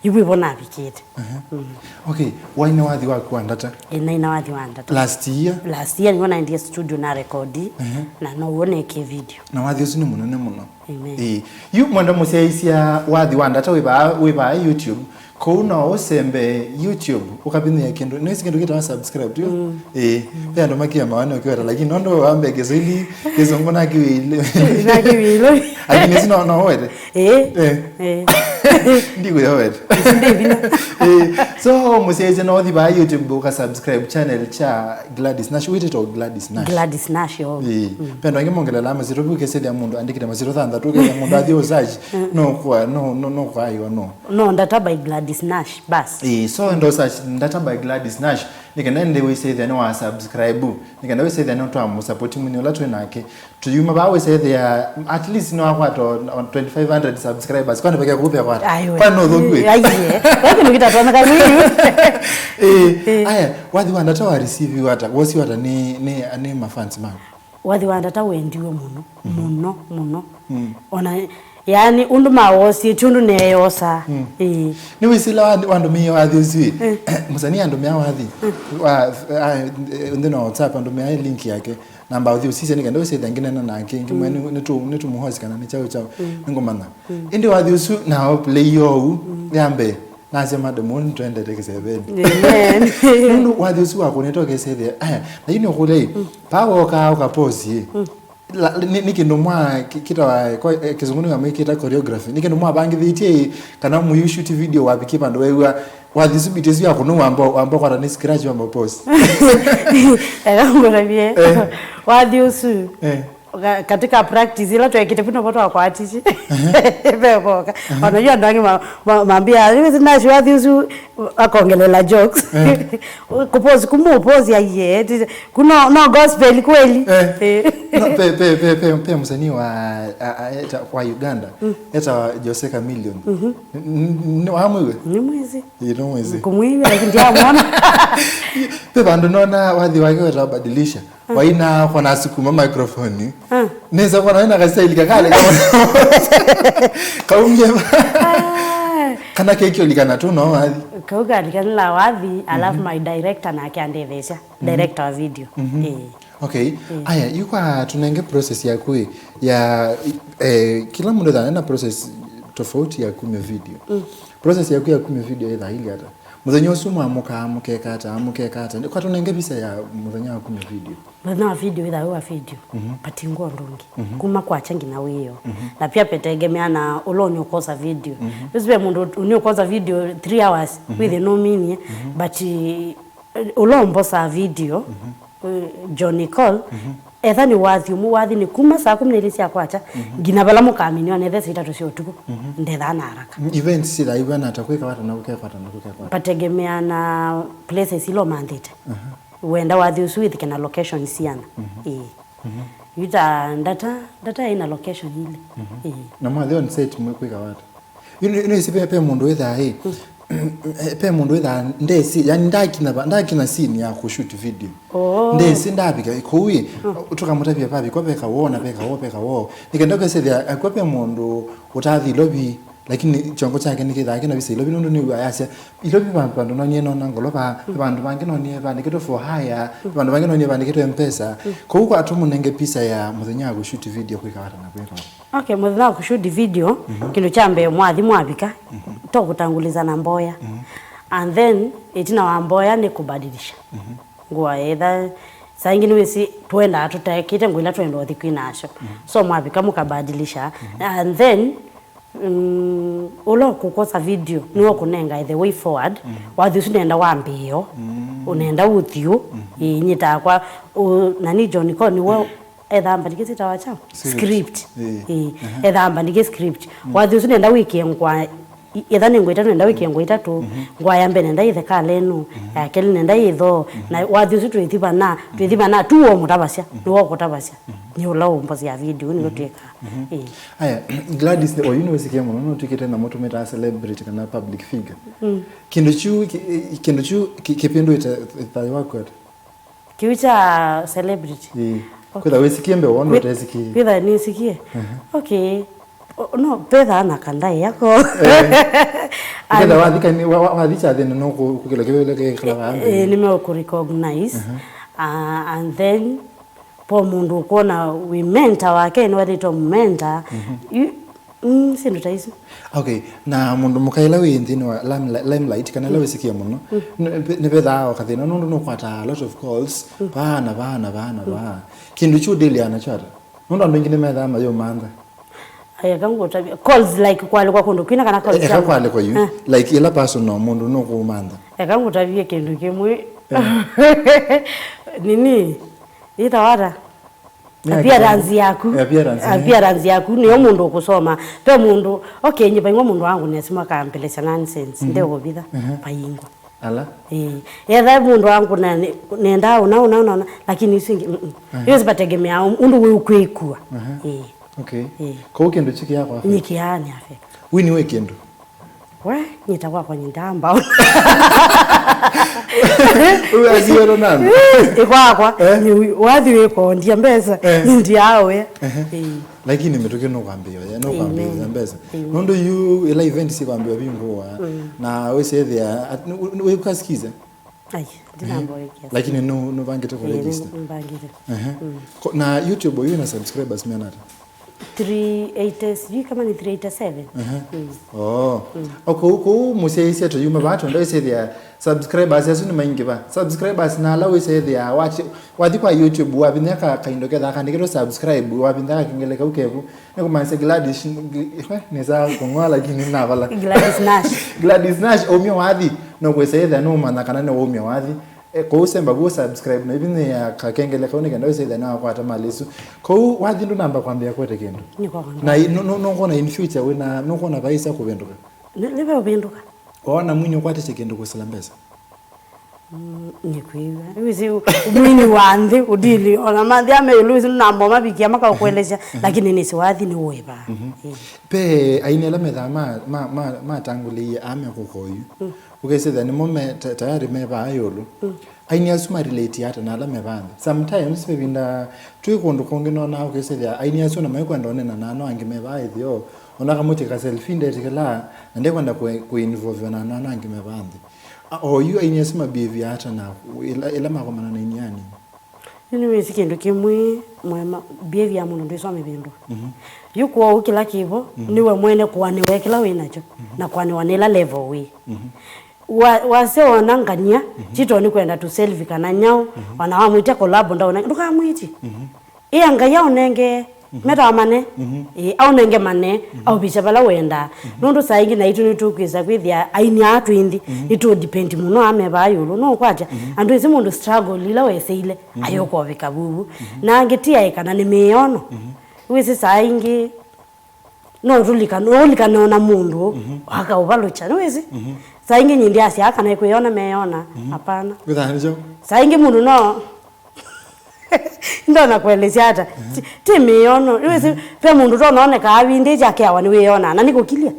[SPEAKER 3] yubi bona bikite
[SPEAKER 2] okay why no wathi waku andata
[SPEAKER 3] ina wathi wandata
[SPEAKER 2] last year
[SPEAKER 3] ngona ndia studio na recordi na no Winake video
[SPEAKER 2] na wathi usini muno yu mwanda museisia wathi wandata wiba YouTube kuna osembe YouTube ukabini kindu nesi kindu kita subscribe tu pia ndo makia maana ukiwata lakini ndo ambe gezili kezongo na kiwilo lakini sino no wede ndigo ya wede so museze no di ba YouTube uka subscribe channel cha Gladys Nash wite to Gladys Nash yo pia ndo ngimongela lama zirobuke sedi ya mundu andikira maziro thanda tuke ya mundu athi osaji no kwa ayo
[SPEAKER 3] no ndata by Gladys Nash bas
[SPEAKER 2] so ndo search ndata by Gladys Nash nikenda we say then wa subscribe nikenda we say then to am support muni ola to nake to yuma ba we say there at least no akwato 2500 subscribers kwani peke kupe kwata kwa no dhogwe
[SPEAKER 3] wewe nikita tona kali
[SPEAKER 2] aya wathi wandata wa receive wata wosi wata ni mafans ma
[SPEAKER 3] wathi wandata wendiwe muno ona yani unduma wosi tundu neyosa
[SPEAKER 2] ni wisila wandu miyo adhizi musani andu miya wathi ndino WhatsApp andu miya link yake namba udhi usisi nikenda wese thangine na nake ngimwe nitu muhozi kana ni chao ngomana indi wathi usu na play yo yambe nasema demon trend tekesebeni nundu wathi usu wako netoke sethe na yini okule pawo ka pause nikindu mwa kita kizunguni ngamwe kita choreography nikindu mwa bangi thitie kana mu shoot video wabikipa ndo wewe wathisubitiswi akunu amba kwa ni scratch wa post
[SPEAKER 3] ngorabie wathiusu katika practice ila tuekite pino watu wakwatishi bekoka unajua ndangi maambia hivi Nash wathiusu akongelela jokes kupose kumupose yeye kuna no gospel kweli
[SPEAKER 2] pe msanii wa eta kwa Uganda eta Jose Chameleon amwe
[SPEAKER 3] ni mwezi kumwiwe lakini ndio muona
[SPEAKER 2] pe bando nona wathi wake watabadilisha waina kwa nasukuma microphone neza kwa naina kasaili kakale kaumye kana kekyo likana tu no wathi
[SPEAKER 3] kauga likana wathi alafu my director na akiandevesha director wa video
[SPEAKER 2] okay aya yuko tunenge process yako ya kila mtu anaenda process tofauti ya kume video process yako ya kume video ila hili hata mudhanyo sumu amukekata kwa tunenge bisa ya mudhanyo kume video
[SPEAKER 3] na video ila wa video patingo ndungi kuma kwa changi na weyo na pia petegemea na ulonyo kosa video usibe mundu unyo kosa video 3 hours with no meaning but ulombo sa video Johnny Call ethani wathi ni kuma saa 12 akwacha gina bala mukamini one these itatu cio tuku ndethana haraka
[SPEAKER 2] events sida ibana atakweka wata na kukekwata
[SPEAKER 3] pategemea na places ilo mandate wenda wathi usuithi kana location siana yuta data ina location ile
[SPEAKER 2] na mwathi on set mwekweka wata isipe pe mundu wetha pe mundu wetha ndesi yani ndakina scene ya kushoot video ndesi ndabika ikuwi tukamutapia papi kwa peka wo nikenda kwesethia kwa pe mundu utathi lobby lakini chongo chake nikitha na bise lobby nundu ni ayasya lobby bantu no nyeno nangoloba bantu bangino ni bandikito for hire bantu bangino ni bandikito mpesa kuko atumunenge pisa ya muthenya kushoot video kwikawata na kweka
[SPEAKER 3] okay muthenya kushoot video kindu chambe mwathi mwabika to kutanguliza na mboya and then itina wa mboya ni kubadilisha ngwa either saa ingine wesi twenda tutakite ngwila twenda othikwi nasho so mwabika mukabadilisha and then ulo kukosa video niwo kunenga the way forward wathi usunenda wambio unenda uthio inyita kwa nani John Call niwo ethamba ndikisita wacha script ethamba ndike script wathi usunenda wiki ngwa ithani ngwita nenda wiki ngwita tu ngwaya mbe nenda ithe kalenu keli nenda itho na wathi tu twithiba na tuo mutabasya niwo kutabasya ni ulaumba ya video ni guteka
[SPEAKER 2] aya Gladys o university no tukite na moto meta celebrity kana public figure kindu chu kipendo ita wako
[SPEAKER 3] kiwicha celebrity
[SPEAKER 2] kwa wesikie mbe wono tesikie
[SPEAKER 3] kwa nisikie okay no peda na kandai yako
[SPEAKER 2] kada wadika ni wadicha then no kukila kile kala
[SPEAKER 3] nime ku recognize and then po mundu kona we mentor wake ni wadito mentor sindu taizo
[SPEAKER 2] okay na mundu mukaila we ndini wa limelight kana lawe sikia muno ne peda wakati no kwata a lot of calls bana kindu chu daily anachara ndo ndingine medha mayo manda
[SPEAKER 3] aya kangu tabia calls like kwali kwa kundu kina kana calls
[SPEAKER 2] eka kwali kwa you like ila person no mundu no kumanda
[SPEAKER 3] kangu tabia kindu kimwe nini itawara appearance yaku niyo mundu kusoma pe mundu okay nyipa ingo mundu wangu nesima kampelesa nonsense ndego bitha payingo
[SPEAKER 2] ala
[SPEAKER 3] yetha mundu wangu nenda una lakini isingi yose bategemea undu we ukwikua
[SPEAKER 2] okay ko kendo chiki yako afa
[SPEAKER 3] nikiani afa
[SPEAKER 2] wini we kendo
[SPEAKER 3] we nitakuwa kwa ndamba
[SPEAKER 2] uyaziero nani
[SPEAKER 3] ikwakwa ni wathi weko ndia mbesa ndiawe
[SPEAKER 2] lakini metoke no kwambia no kwambia mbesa nondo you ila event si kwambia bingo na we say there we ukasikiza
[SPEAKER 3] ai dinambo yake
[SPEAKER 2] lakini no bangete kwa register na YouTube you na subscribers mena
[SPEAKER 3] 380 sijui kama ni 387
[SPEAKER 2] ko museisi ato yuma bato ndo say there subscribers yasu maingi ba subscribers na lawe say there wathi kwa YouTube wabineka kaindoke da kandikiro subscribe wabineka kingeleka ukevu neko manse Gladys ni za kongwa lakini na bala Gladys Nash omyo wathi no kwe say there no mana kana no omyo wathi ko semba go subscribe na ibine ya kakengele ka oneka ndo say there na kwa tamalisu ko wathi ndo namba kwambia kwete kendo na no kona in future we na no kona vaisa kubenduka
[SPEAKER 3] lebe ubenduka
[SPEAKER 2] ona mwinyo kwate chekendo kusilambeza
[SPEAKER 3] nikwiwa wizi mwini wandi udili ona madhi ameluzi nambo mabiki amaka kueleza lakini nisiwathi ni weba
[SPEAKER 2] pe ainela medha ma tanguli ame kukoyu ukeseda ni mome tayari meba ayolo aini asuma relate hata na alame bande sometimes bebinda tuikondu kongino na ukeseda aini asuna mayikwenda onena nano angimeba ayo ona kamuti ka selfie ndetikela nde kwenda ku involve na nano angimeba bande you aini asuma behavior hata na ila makomana na inyani
[SPEAKER 3] niwe sikindu kimwe mwema behavior muno ndisome bindu yuko ukila kibo niwe mwene kwa niwe kila winacho na kwa ni wanela level we wase wanangania chito ni kwenda tu selfie kana nyao wanawamwita collab ndaona nduka mwiti anga yao nenge meta amane au nenge mane au bichabala wenda nundu saingi na itu nitukwiza kwithia aini atu indi itu depend muno ameba yulu no kwata andu izi mundu struggle lila weseile ayoko vikabubu na angetia ikana ni meyono wisi saingi no rulika na mundu waka ubalocha nwezi saingi nyindi asi aka na kuiona meona hapana
[SPEAKER 2] withanijo
[SPEAKER 3] saingi mundu no ndo nakuelezea hata ti meyono nwezi pe mundu to naone ka awinde jake awani weona na niko kilia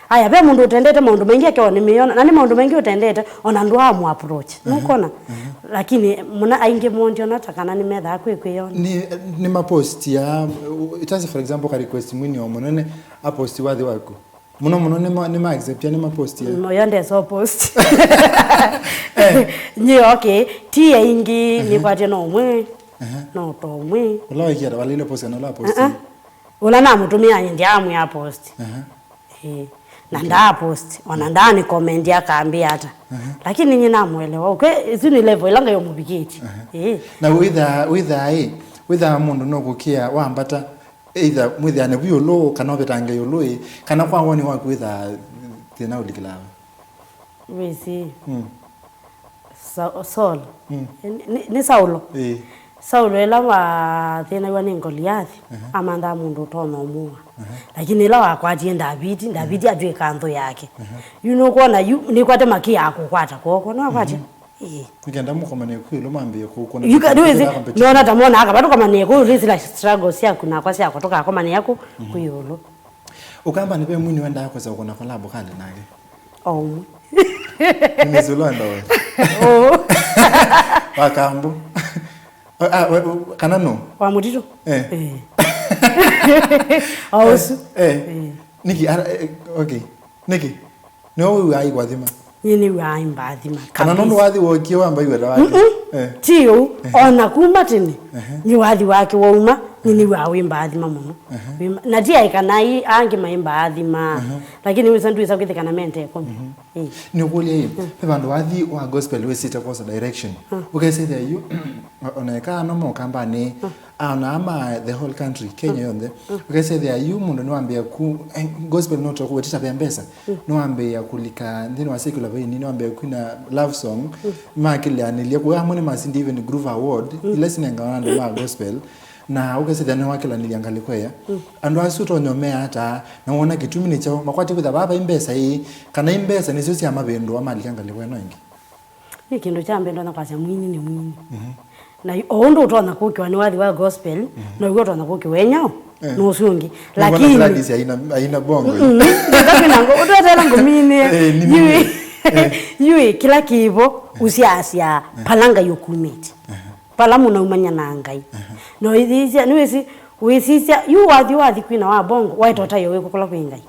[SPEAKER 3] aya pe mundu utendete mundu mengi yake wani meona na ni mundu mengi utendete ona ndo amu approach nukona lakini muna ainge mondi onatakana ni medha kwekweona
[SPEAKER 2] ni mapost ya itazi for example ka request mwini wa monone a post wathi wako muno ni ma accept ya ni mapost ya
[SPEAKER 3] moyonde so post ni okay ti aingi ni kwate no mwe no to mwe
[SPEAKER 2] wala ikiara wala ile post na la post
[SPEAKER 3] wala na mutumia ndi amu ya post na nda post ona ndani comment yakaambia hata lakini nyina muelewa okay zini level ilanga yo mubigiti
[SPEAKER 2] na witha mundu no kukia wambata either mwithane buyo lo kana betange yo lo kana kwa woni wa witha tena ulikila
[SPEAKER 3] wisi Saul ni Saulo Saulela wa thina wane Goliathi amanda mundu tono mua lakini la wakwatie David ajue kanzo yake you know kona ni kwate maki yako kwata koko no kwate
[SPEAKER 2] kugenda mu komane kwilo mambie ko kona
[SPEAKER 3] you can do it no na tamona aka bado kama ne ko risi la struggles yako na kwasi yako toka kama ne yako kuyolo
[SPEAKER 2] ukamba nipe mwini wenda yako za ukona collab kale nake Nimezulanda wewe wakambu kanano
[SPEAKER 3] wa mutito ausu
[SPEAKER 2] Niki okay Niki no we ai kwathima
[SPEAKER 3] yini we ai mbathima
[SPEAKER 2] kanano wathi wokio wamba iwe wake
[SPEAKER 3] tio ona kuma tini ni wathi wake wauma nini wa wimbathima muno na dia ikanai ange maimbathima lakini wisandu isa kwithikana mente ko
[SPEAKER 2] ni kulia pe bandu wathi wa gospel we sita course direction okay say there you oneka no mo kambani ama the whole country Kenya yonde okay say there you mundu niwaambia ku gospel not ko wetisha pembesa niwaambia kulika ndini wa secular way ni niwaambia kuna love song makile anilia kwa amone masindi even groove award listening ngana ma gospel na ukesethana wakela niliangalikwa ya andu asuto nyomea hata naona kitumi ni chao makwati kutha baba imbesa hii kana imbesa ni sio amabendo amali angalikwa no ingi
[SPEAKER 3] ni kindu cha mbendo na kwasa mwini ni mwini na ondo utona kukiwa ni wathi wa gospel na ugo utona kukiwa wenyao no usungi lakini
[SPEAKER 2] Gladys haina bongo
[SPEAKER 3] ndio nango utotela ngomini yui kila kivo usiasia palanga yokumiti palamu na umanya na ngai no ithisia niwesi wisisia yu wathi kwina wa bongo waitota yo wekukula kwingai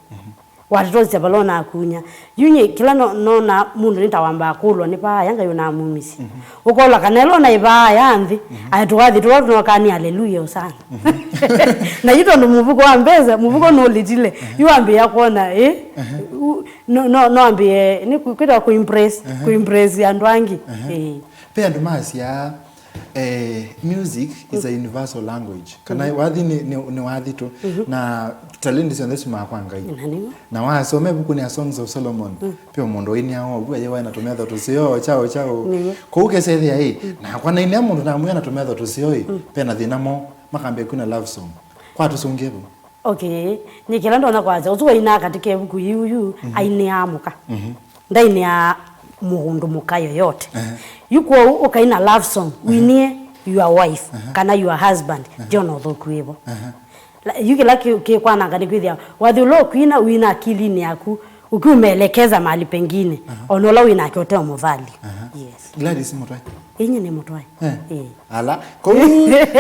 [SPEAKER 3] watotsia balona akunya yunye kila no na mundu nitawamba akulwa ni pa yanga yona mumisi ukola kanelo na iba yanthi ayitwathi tuwa kani haleluya sana na yito ndo muvuko wa mbeza muvuko no litile yu ambi yakona no ambi ni kwita kuimpress andwangi
[SPEAKER 2] pe andumasi ya music is a universal language kana wathi ni wathi tu na talent cionthe cimakwanga na wasome buku ni Songs of Solomon pio mundu ini hao bua yewa anatumia thoto cio chao ko ukesethia na kwa ina mundu na mwana anatumia thoto cio pe na thina mo makambe kuna love song kwa tusungebo
[SPEAKER 3] okay ni kila ndo na kwaza uzuwa ina katike buku yu aini amuka ndaini ya muundu mukayo yote yuko ukaina love song winie your wife kana your husband jono thokwibo yuke laki kwa nangani kwithia wathulo kwina wina akili ni yaku ukiumeelekeza mahali pengine onola wina kyote muvali yes
[SPEAKER 2] Gladys mutwai
[SPEAKER 3] yenye ni mutwai
[SPEAKER 2] ala ko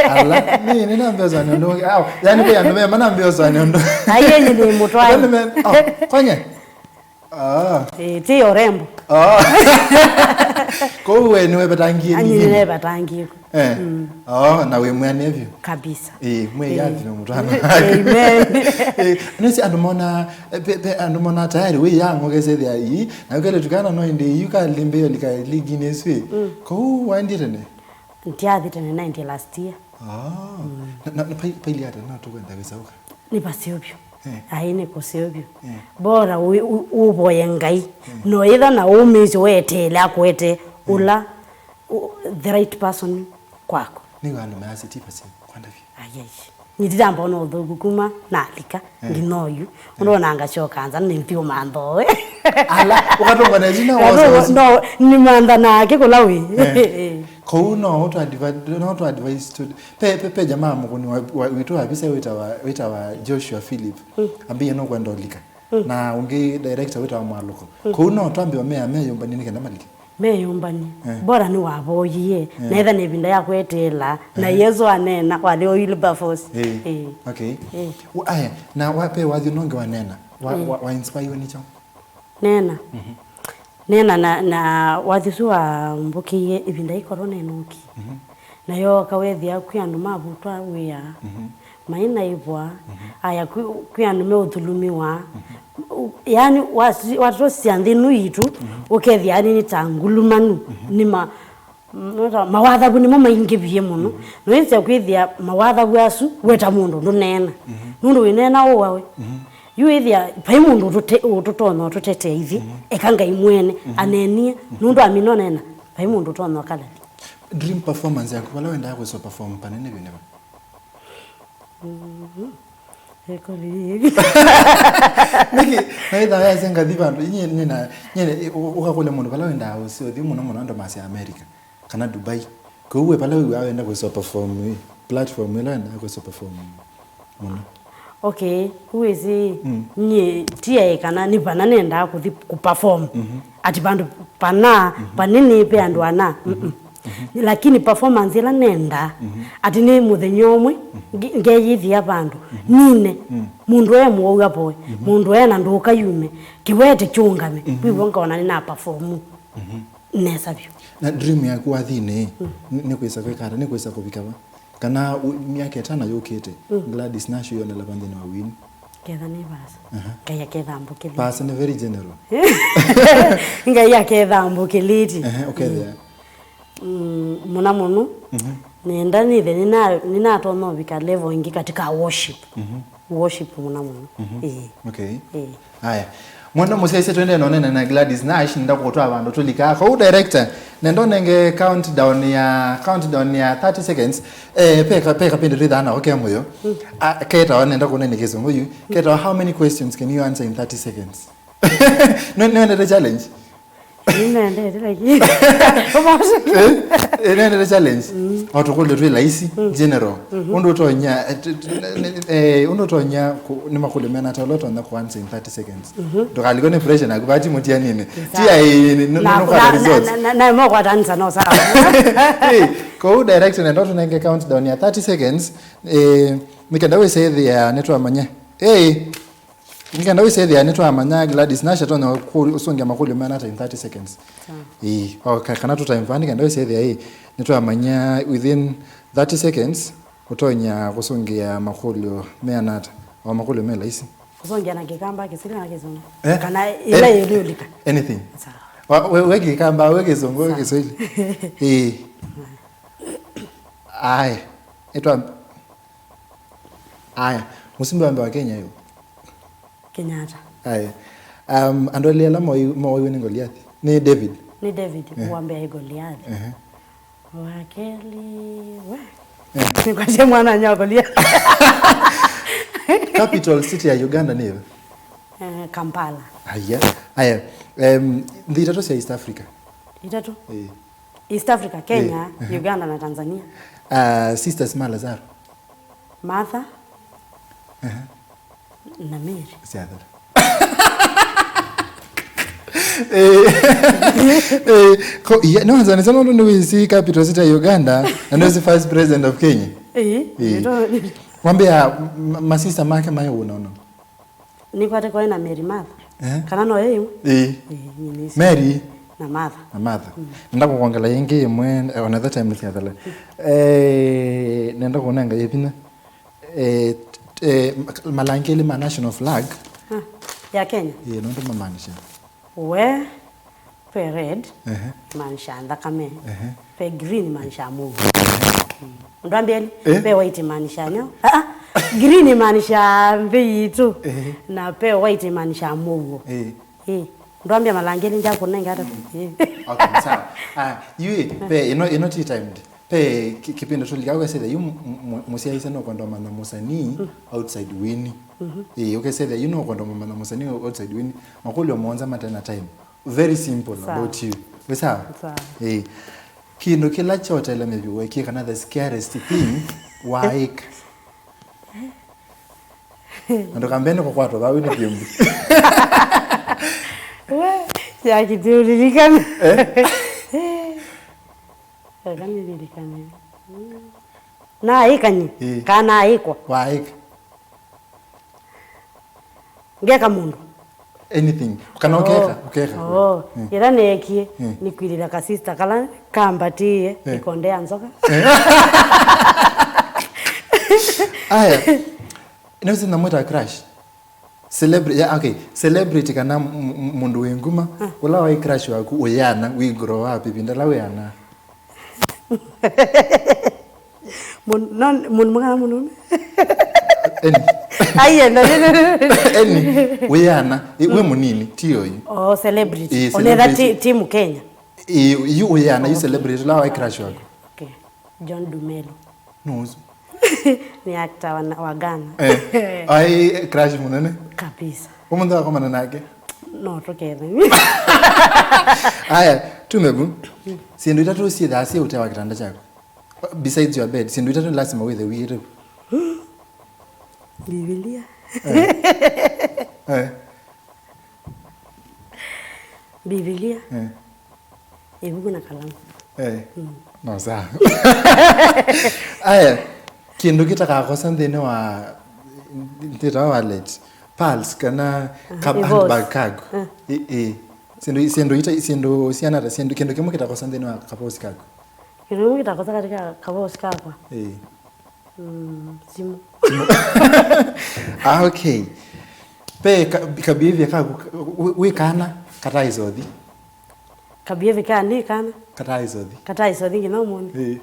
[SPEAKER 2] ala ni nambia zani ndo yani kwa ndo maana nambia zani ndo
[SPEAKER 3] ayenye ni mutwai
[SPEAKER 2] kwanye
[SPEAKER 3] ti orembo
[SPEAKER 2] ko we niwe batangie
[SPEAKER 3] ni niwe batangie
[SPEAKER 2] na we mwana hivyo
[SPEAKER 3] kabisa
[SPEAKER 2] mwe yathi no mutana
[SPEAKER 3] amen
[SPEAKER 2] nisi andumona tayari we yango gesethia yi na ukele tukana no indi yuka limbe lika ligine swi ko wandire ne
[SPEAKER 3] ntiathi tene 90 last year
[SPEAKER 2] na paili hata na tukwenda kusauka
[SPEAKER 3] ni pasiobyo aine kosiobyo bora uboye ngai no either na umizi wetele akwete ula the right person kwako
[SPEAKER 2] ni wandu maasi tipasi kwanda vi
[SPEAKER 3] ayai nitidamba no thogu kuma nalika nginoyu unaona ngachokanza ninthiu mantho
[SPEAKER 2] ala ukatonga na jina
[SPEAKER 3] no ni manda nake kulawi
[SPEAKER 2] ko no to advise to pe jamaa mukuni witu habisa wita wa Joshua Philip ambiye no kwandolika na ungi director wita wa mwaluko ko no twambiwa me yombani nikenda maliki
[SPEAKER 3] me yombani bora ni waboyiye na etha ni binda yakwetela na Yesu anena wale oil bafos
[SPEAKER 2] okay aya na wape wathi nonge wanena wa inspire nicho
[SPEAKER 3] nena nena na wathisuwa mbukiye ibinda ikorona enoki nayo kawethia kwiandu mabutwa wia maina ibwa aya kwiandu me uthulumiwa yani watu sianthinu itu ukethia ni tangulumanu ni mawathabu ni maingi biye muno no inse kwithia mawathabu asu weta mundu ndunena nundu winena uwawe yuithia pai mundu ututono tutete hivi ekanga imwene anenie nundu aminonena pai mundu tono kala
[SPEAKER 2] dream performance yako wala wenda yako so perform panene bine ba
[SPEAKER 3] ekoli
[SPEAKER 2] niki naida ya zenga dibantu nyine ukakule mundu wala wenda yako so di mundu ndo masi America kana Dubai ko uwe pala uwe wenda yako so perform platform wala wenda yako so perform mundu
[SPEAKER 3] okay huwezi nye tia kana ni banane nda ku perform ati bandu panini pe andu ana lakini performance ila nenda ati ni muthenyomwe ngeyithia bandu nine mundu emu ugapoe mundu ena nduka yume kiwete chungame wiwo ngona ni na perform nesa byo
[SPEAKER 2] na dream yako wathine ni kwisa kwekara ni kwisa kubikaba kana miaka 5 yokete Gladys Nash yona labande na win
[SPEAKER 3] ketha ni basa kaya ketha mbukeli
[SPEAKER 2] basa ni very general
[SPEAKER 3] ngaya ketha mbukeli
[SPEAKER 2] okay there
[SPEAKER 3] muna munu nenda nithe nina tono bika level ingi katika worship worship muna munu
[SPEAKER 2] okay haya mwana musese twende nonene na Gladys Nash ndakutwa abantu tulika ko director nendo nenge countdown ya 30 seconds peka pindi ridana okay moyo keta wana ndako nene kizungu you keta how many questions can you answer in 30 seconds no the challenge
[SPEAKER 3] nende like
[SPEAKER 2] the challenge autokolde tu laisi general undotonya ni makule mena ta lot on the answer in 30 seconds dokali kone pressure na kubati mutia nini tia no kwa results
[SPEAKER 3] na mo kwa danza no sawa
[SPEAKER 2] ko direction and don't nenge countdown ya 30 seconds mikenda we say the netwa manya Nikanda we say the netwa manya Gladys Nash atona usonge makulu mena in 30 seconds okay kana to time fani kanda we say the netwa manya within 30 seconds utonya kusongia makulu menata wa makulu mela isi
[SPEAKER 3] kusongia na kikamba kisiri na kizungu kana ile yulika
[SPEAKER 2] anything sawa wewe kikamba wewe kizungu wewe Kiswahili ai etwa aya musimbe wa Kenya hiyo
[SPEAKER 3] Kenyatta
[SPEAKER 2] aya andole la mo ni Goliath ni David
[SPEAKER 3] uambia Goliath wakeli we ni kwa sema mwana nya Goliath
[SPEAKER 2] capital city ya Uganda ni
[SPEAKER 3] Kampala
[SPEAKER 2] aya ndito ya East Africa
[SPEAKER 3] itatu East Africa Kenya Uganda na Tanzania
[SPEAKER 2] sisters Malazar
[SPEAKER 3] Martha na Mary
[SPEAKER 2] siadha no nzani sana ndo ni capital city ya Uganda and was the first president of Kenya mwambia masista make mayo unaona
[SPEAKER 3] nikwate kwa na Mary Martha kana no yeye
[SPEAKER 2] Mary
[SPEAKER 3] na Martha
[SPEAKER 2] ndako kuongela yengi imwe another time nisiadhala nenda kuonanga yepina malangeli ma national flag
[SPEAKER 3] ya Kenya
[SPEAKER 2] ndo mamanisha
[SPEAKER 3] we pe red manisha ndakame pe green manisha Mungu ndambeli pe white manisha nyo green manisha mbitu na pe white manisha Mungu ndambia malangeli nja kunenga hata
[SPEAKER 2] okay sawa you pe ino tea timed pe kipindi tulikaga say that you musia isa no kondoma na musani outside wini okay say that you know kondoma na musani outside wini makolo monza matana time very simple about you sawa kino kila chota ile maybe weke kana the scariest thing like ndo kambeni kwa kwatu ba wini pimbi
[SPEAKER 3] ya kidulikana kani dilikana na ikani kana iko
[SPEAKER 2] waik
[SPEAKER 3] ngeka mundu
[SPEAKER 2] anything kana okeka
[SPEAKER 3] ira neki ni kwirira ka sister kala kambatie ikondea nzoka
[SPEAKER 2] aya inaweza namwita crush celebrity okay celebrity kana mundu wenguma ula wa crush wako oyana we grow up ibindala oyana
[SPEAKER 3] mun
[SPEAKER 2] eni oyana we munini tiyo
[SPEAKER 3] celebrity onera team Kenya
[SPEAKER 2] you oyana you celebrity la wa crush wako
[SPEAKER 3] John Dumelo.
[SPEAKER 2] No.
[SPEAKER 3] Ni actor wa Ghana.
[SPEAKER 2] Ai crush munene?
[SPEAKER 3] Kabisa.
[SPEAKER 2] Umuntu wako manana yake?
[SPEAKER 3] No, together.
[SPEAKER 2] Aya, tumebu. Sindu itatu si dasi utawa kitanda chako. Besides your bed, sindu itatu lazima wewe wire.
[SPEAKER 3] Biblia. Biblia. Ebuku na kalamu.
[SPEAKER 2] No sawa. Aya, kindu kitaka kosa ndene wa ndira wallet. Pals kana handbag kago. Sindu siana sindu kindu kimo kitakosa ndene wa kaposi kago.
[SPEAKER 3] Kindu kimo kitakosa katika kaposi kago. Simu.
[SPEAKER 2] Okay. Pe kabivya kago we kana kata izodi.
[SPEAKER 3] Kabiyeve kana kana kata izodi ngina moni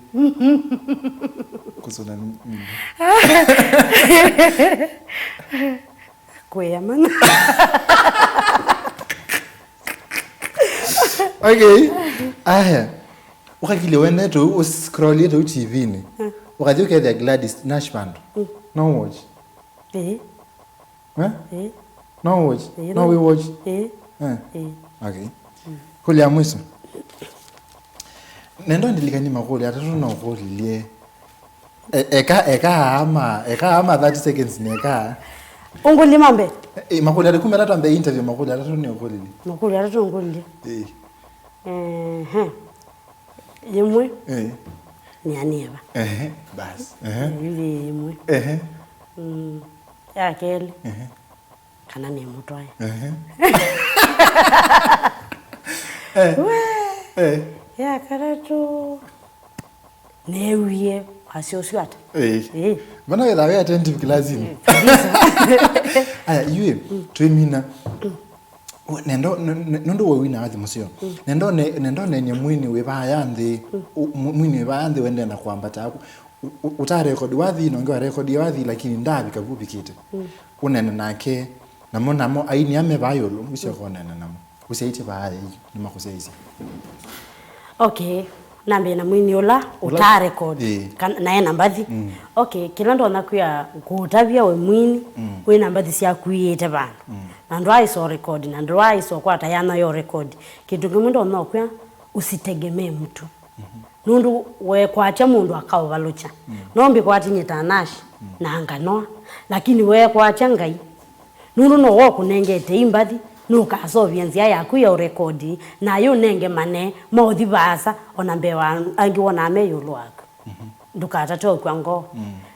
[SPEAKER 2] kusona
[SPEAKER 3] kwea man.
[SPEAKER 2] Okay, aya ukakile wena to scroll to TV ni ukajua ke Gladys Nash band no watch no watch no we watch okay kule amwiso nendo ndilikani makole atatu na ukolilie eka ama 30 seconds neka
[SPEAKER 3] ungoli mambe
[SPEAKER 2] makole alikumbe atatu ambe interview makole atatu ni ukolilie
[SPEAKER 3] makole atatu ungoli yemwe ni aniba
[SPEAKER 2] bas
[SPEAKER 3] yule yemwe ya kele kana ni mutwaye ya karatu newiye asiosiata
[SPEAKER 2] bana ya dawe attentive class ni aya yue twimina nendo wewe wina athi musio nendo nenye mwini we bayande mwini we bayande wende na kwambata ako uta record wathi no ngwa record wathi lakini ndabi kagubikite unene nake namo aini ame bayolo musio konene namo useite baye ni makuseisi
[SPEAKER 3] okay nambe na mwini ola uta record na nambathi okay kilando nakuya kutavia we mwini we nambathi sia kuiyete bana na ndo aiso record na ndo aiso kwata yana yo record kitu kimundo nokuya usitegemee mtu nundu we kwacha mundu akawa valucha nombi kwati nyeta Nash na anganoa lakini we kwacha ngai nundu no woku nengete imbathi nuka sovienzia yaku ya record na yo nenge mane mothi basa ona mbewa angi wona meyulu aka ndukata to kwango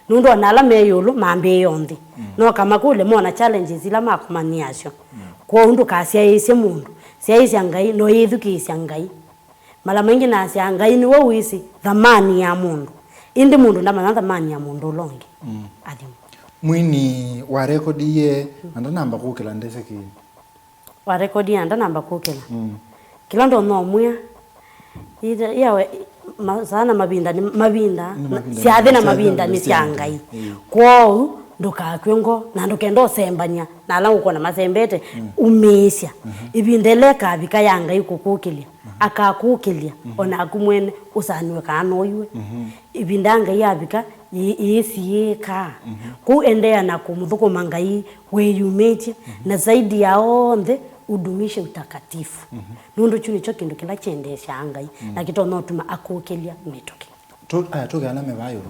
[SPEAKER 3] nundu onala meyulu mambe yondi no kama kule mona challenges ila makumaniasho kwa undu kasia ise mundu sia ise ngai no yithukisia ngai mala mengi na sia ngai ni wo wisi thamani ya mundu indi mundu ndama thamani ya mundu longi athi
[SPEAKER 2] mwini wa record ye anda namba kukela ndese ki
[SPEAKER 3] wa record ye anda namba kukela kila ndo no mwe yawe sana mabinda ni mabinda siathe na mabinda ni siangai kwao ndukakwengo na ndukendo sembanya na langu kona masembete umeisha ibindeleka bika yanga ikukukilia akakukilia ona akumwene usaniwe kano ywe ibindanga yabika yesiyeka ku endea na kumuthuko mangai we yumeje na zaidi yaonde udumishe utakatifu nundu chuni choki ndo kila chendesha angai na kito no tuma akukilia metoke
[SPEAKER 2] to gana me bayo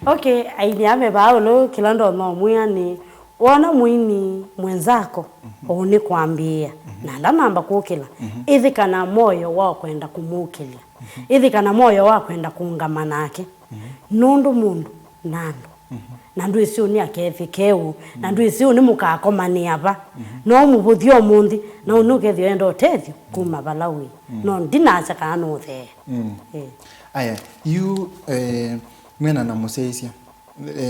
[SPEAKER 3] okay ainyame baolo kilando no muya ni wana mwini mwenzako one kwambia na ndamamba kukila ithi kana moyo wa kwenda kumukilia ithi kana moyo wa kwenda kuungamana nake nundu mundu nando nandu isi uni akethikeu nandu isi uni mukakomania ba no mubuthio mundi na unukethio endo tethio kuma balawi no ndinacha kana uthe
[SPEAKER 2] aya you mena na museisia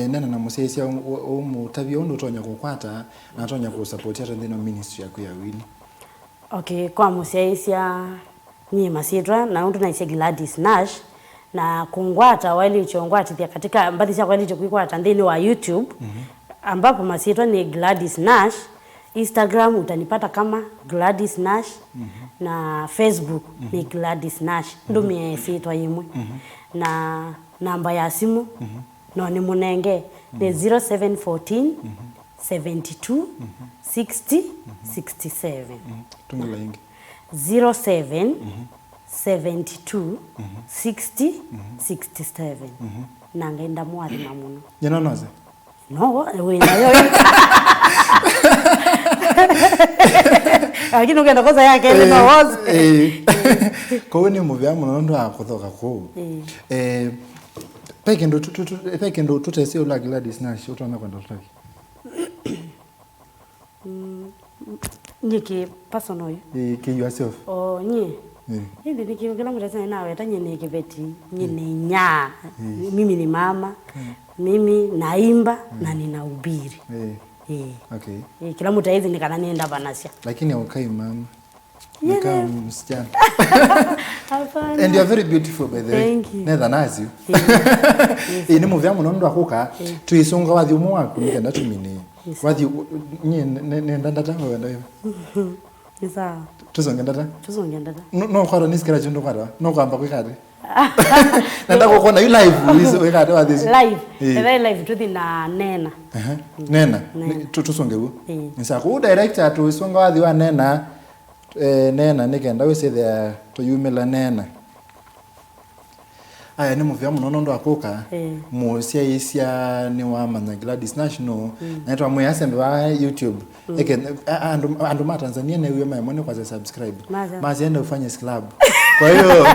[SPEAKER 2] nena na museisia umutavio ndo tonya kukwata na tonya kusupport ata ndino ministry yako ya wini
[SPEAKER 3] okay kwa museisia ni masitwa na undu na Gladys Nash na kungwata wali chongwati pia katika mbadhi cha wali kuikwata ndeni wa YouTube ambapo masitwa ni Gladys Nash Instagram utanipata kama Gladys Nash na Facebook ni Gladys Nash ndo miesitwa yimwe na namba ya simu no ni munenge ni 0714 72 60 67
[SPEAKER 2] tungula ingi
[SPEAKER 3] 07 72 60 67 nangenda mwari na muno
[SPEAKER 2] nyana naze
[SPEAKER 3] no we nayo lakini ukienda kosa yake ile mawazo
[SPEAKER 2] kwa ni muvya muno ndo akuthoka ku peke ndo tutese ula Gladys Nash utona kwenda tutaki
[SPEAKER 3] nyiki personal
[SPEAKER 2] ki yourself
[SPEAKER 3] nye hivi nikiongea mtazame nawe hata nyene kibeti nyene nya mimi ni mama mimi naimba na ninahubiri
[SPEAKER 2] okay
[SPEAKER 3] kila mtu hizi nikana nienda banasya
[SPEAKER 2] lakini ukai mama nika msichana
[SPEAKER 3] hapana
[SPEAKER 2] and you are very beautiful by the way neither nazi ni muvya muno ndo akuka tuisunga wathi umu waku nikenda tumini wathi nye nenda ndata wenda hiyo
[SPEAKER 3] isa
[SPEAKER 2] tuzonge ndata
[SPEAKER 3] no
[SPEAKER 2] kwara nisikira jundo kwara no kwamba kwikade nenda kuona you live is wekade wathi
[SPEAKER 3] live tuthi na nena
[SPEAKER 2] nena tuzonge u nisako director tuisunga wathi wa nena nena nikenda we say there to yumela nena aya ni muvya muno ndo akuka musia isia ni wa manya Gladys Nash no naitwa muyasembe wa YouTube andu ma Tanzania na uyo mwana kwa subscribe mazi enda ufanye club kwa hiyo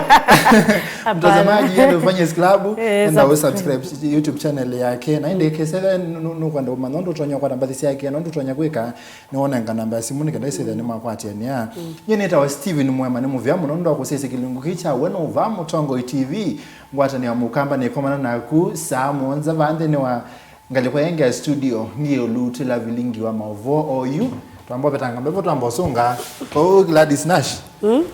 [SPEAKER 2] mtazamaji enda ufanye club enda subscribe YouTube channel yake na inde kesele no kwanda manondo tonya kwa namba yake ndo tonya kweka niona namba ya simu nikenda ise ni makwati ya nyene ita Steven Muema ni muvya muno ndo akusese kilungu kicha weno uva Mutongo TV ngwata ni amukamba ni komana na ku samonza vande ni wa ngali kwa yenga studio ngiyo luti la vilingi wa mavo oyu twambo betanga mbepo twambo songa kwa Gladys Nash